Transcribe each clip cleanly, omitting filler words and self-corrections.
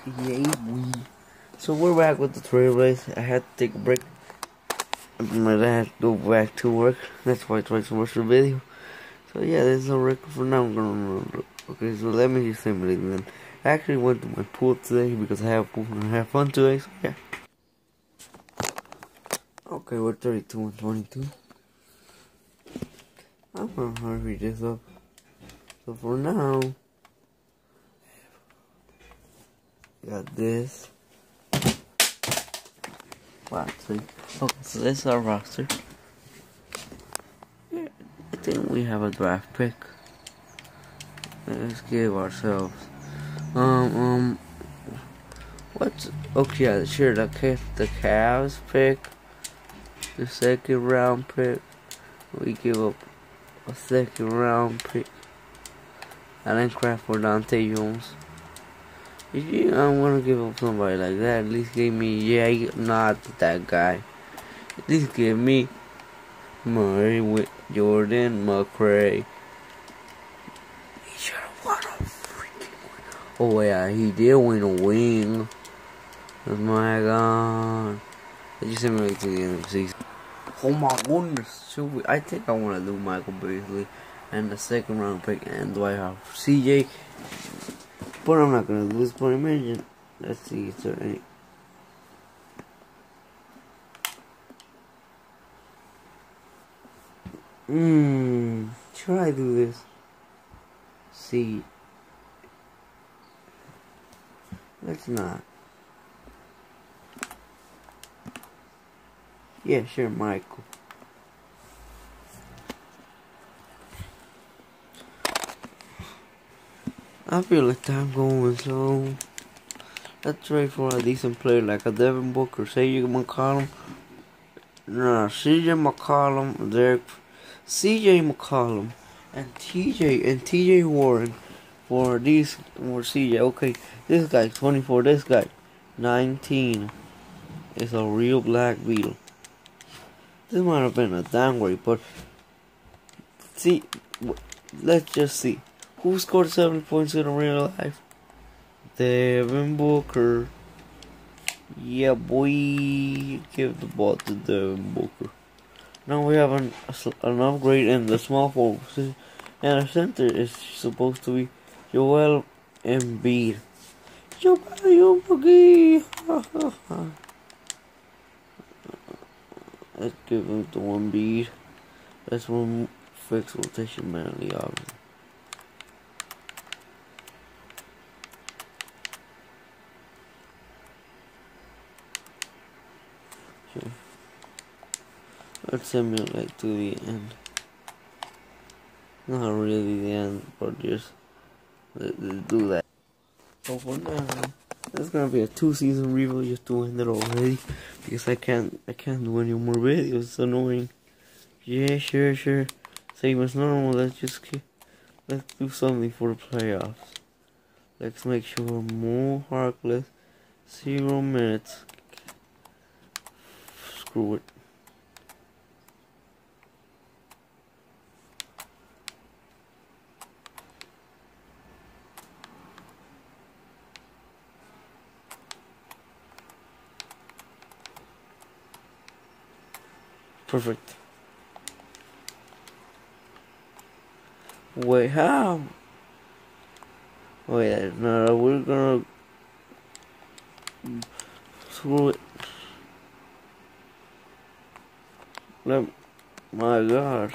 Yay, we. So we're back with the trailblazers. I had to take a break. My dad had to go back to work. That's why I tried to watch the video. So yeah, this is a record for now. I'm gonna okay. So let me just say my then. I actually went to my pool today because I have a pool and I have fun today. So yeah. Okay, we're 32 and 22. I'm gonna hurry this up. So for now, got this. Wow, see. Okay, so this is our roster. Yeah, I think we have a draft pick. Let's give ourselves what's okay? Yeah, sure. The Cavs pick, the second round pick. We give up a second round pick. I didn't craft for Dante Jones. If you don't want to give up somebody like that, at least give me not that guy. At least give me Murray with Jordan McRae. He should have won a freaking win. Oh yeah, he did win a wing. Oh my god. I just sent me to the end of the season. Oh my goodness. I think I want to do Michael Beasley and the second round pick and Dwight Howard. CJ. But I'm not going to do this point mention. Let's see. Is there any? Should I do this? See. Let's not. Yeah, sure, Michael. I feel like time going slow. Let's trade for a decent player like a Devin Booker, CJ McCollum. No, CJ McCollum, CJ McCollum, and TJ Warren for CJ. Okay, this guy 24. This guy 19 is a real black beetle. This might have been a downgrade, but see, let's just see who scored 7 points in real life. Devin Booker. Yeah, boy, give the ball to Devin Booker. Now we have an upgrade in the small forward position, and our center is supposed to be Joel Embiid. Joel Embiid. Let's give him the one bead. That's one fixed rotation manually, obviously. Sure. Let's simulate to the end. Not really the end, but just let's do that. So for now, it's gonna be a 2-season review, just to end it already, because I can't do any more videos. It's annoying. Yeah, sure. Same as normal. Let's do something for the playoffs. Let's make sure more Harkless, 0 minutes. Screw it. Perfect. Wait, how? Wait, no, we're gonna screw it. My god.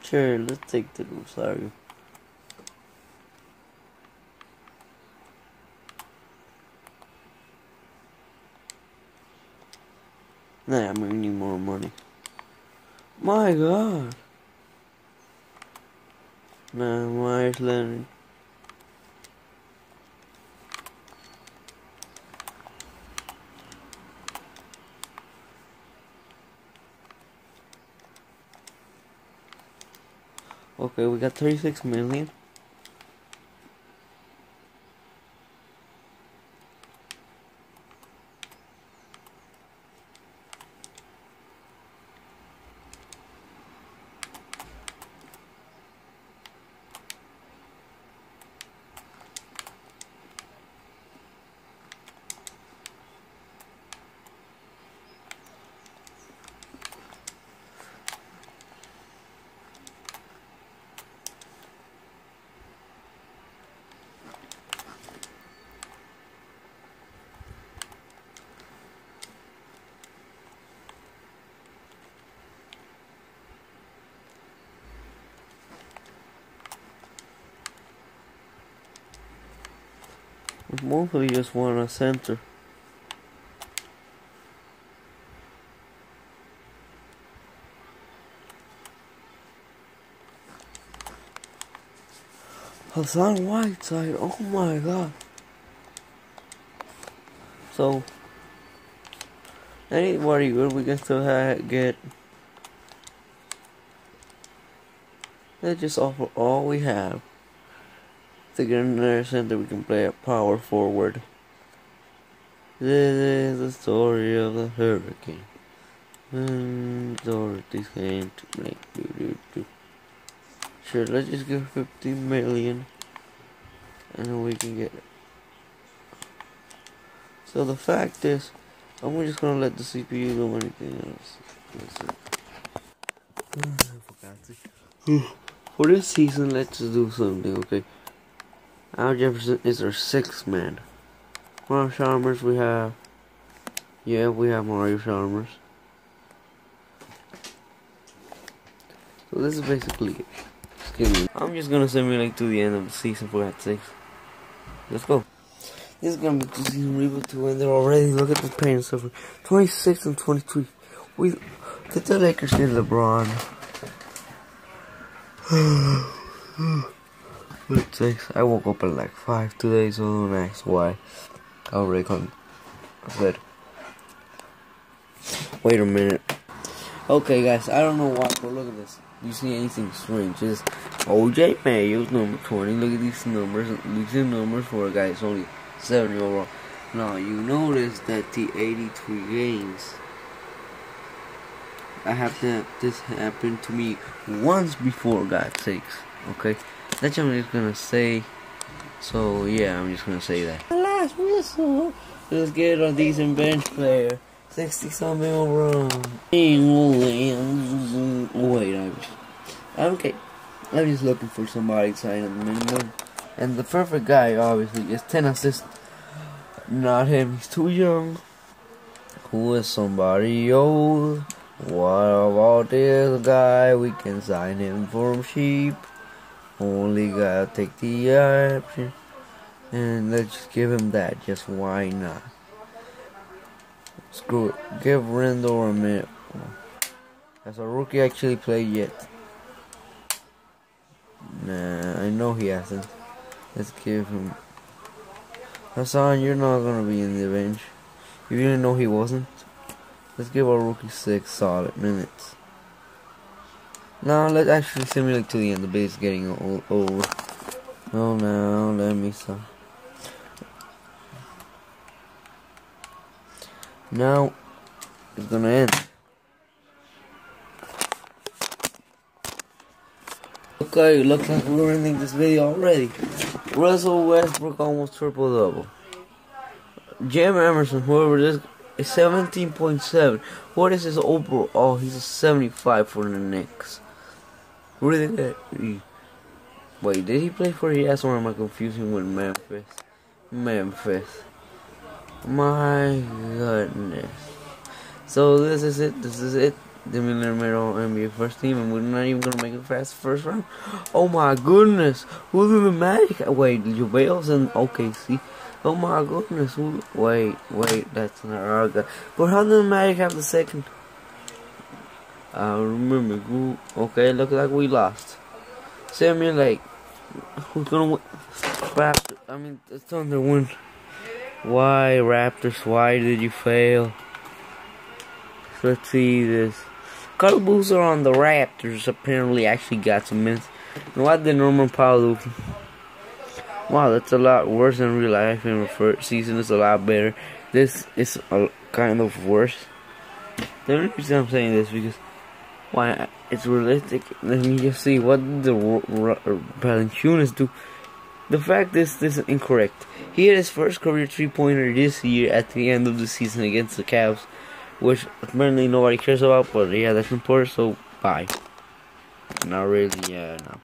Sure, let's take the Rosario. Nah, I'm gonna need more money. My god. Nah, Myers Leonard. Okay, we got 36 million. Mostly just want a center. Hassan Whiteside, oh my god. So, that ain't very good. We can still get. Let's just offer all we have. To get another center, we can play a power forward. This is the story of the hurricane. Dorothy's came to make do. Sure, let's just give 50 million. And then we can get it. So the fact is, I'm just gonna let the CPU do anything else. For this season, let's just do something, okay? Al Jefferson is our 6th man. Mario Chalmers, we have Mario Chalmers. So this is basically it. Just kidding. I'm just gonna simulate to the end of the season for that 6. Let's go. This is gonna be the season reboot 2, and they're already, look at the pain suffering. 26 and 23. Did the Lakers get LeBron? I woke up at like 5 today, so don't ask why. I already come to bed. Wait a minute. Okay, guys, I don't know why, but look at this. You see anything strange? It's OJ Mayo's number 20. Look at these numbers. These are numbers for a guy that's only 7 overall. Now, you notice that the 83 games. This happened to me once before, God's sakes. Okay? That's what I'm just gonna say. So, yeah, I'm just gonna say that. Last whistle. Let's get a decent bench player. 60-something overall. Wait, okay. I'm just looking for somebody to sign at the minimum. And the perfect guy, obviously, is 10 assists. Not him, he's too young. Who is somebody old? What about this guy? We can sign him for cheap. Only gotta take the option. And let's just give him that. Just why not? Screw it. Give Rendell a minute. Has a rookie actually played yet? Nah, I know he hasn't. Let's give him. Hassan, you're not gonna be in the bench. You didn't know he wasn't? Let's give our rookie 6 solid minutes. Now let's actually simulate to the end. The base getting over. Oh no, let me stop. Now it's gonna end. Okay, looks like we're ending this video already. Russell Westbrook almost triple-double. Jim Emerson, whoever this is, 17.7. What is his overall? Oh, he's a 75 for the Knicks. Really? Wait, did he play for Yes, or am I confusing with Memphis? Memphis. My goodness. So this is it. The Millionaire NBA first team, and we're not even gonna make it past the first round. Oh my goodness, who's in the Magic? Wait, JaVale's in OKC. Oh my goodness, wait, that's not our guy. But how did the Magic have the second? I remember who. Okay, look like we lost. Simulate. Who's gonna win? Raptors. I mean, the Thunder win. Why, Raptors? Why did you fail? Let's see this. Carl Boozer on the Raptors apparently actually got some minutes. What did Norman Powell do? Wow, that's a lot worse than real life. In the first season is a lot better. This is kind of worse. The only reason I'm saying this because why it's realistic. Let me just see what the Valanciunas do. The fact is, this is incorrect. He had his first career 3-pointer this year at the end of the season against the Cavs, which apparently nobody cares about. But yeah, that's important. So bye. Not really. Yeah, no.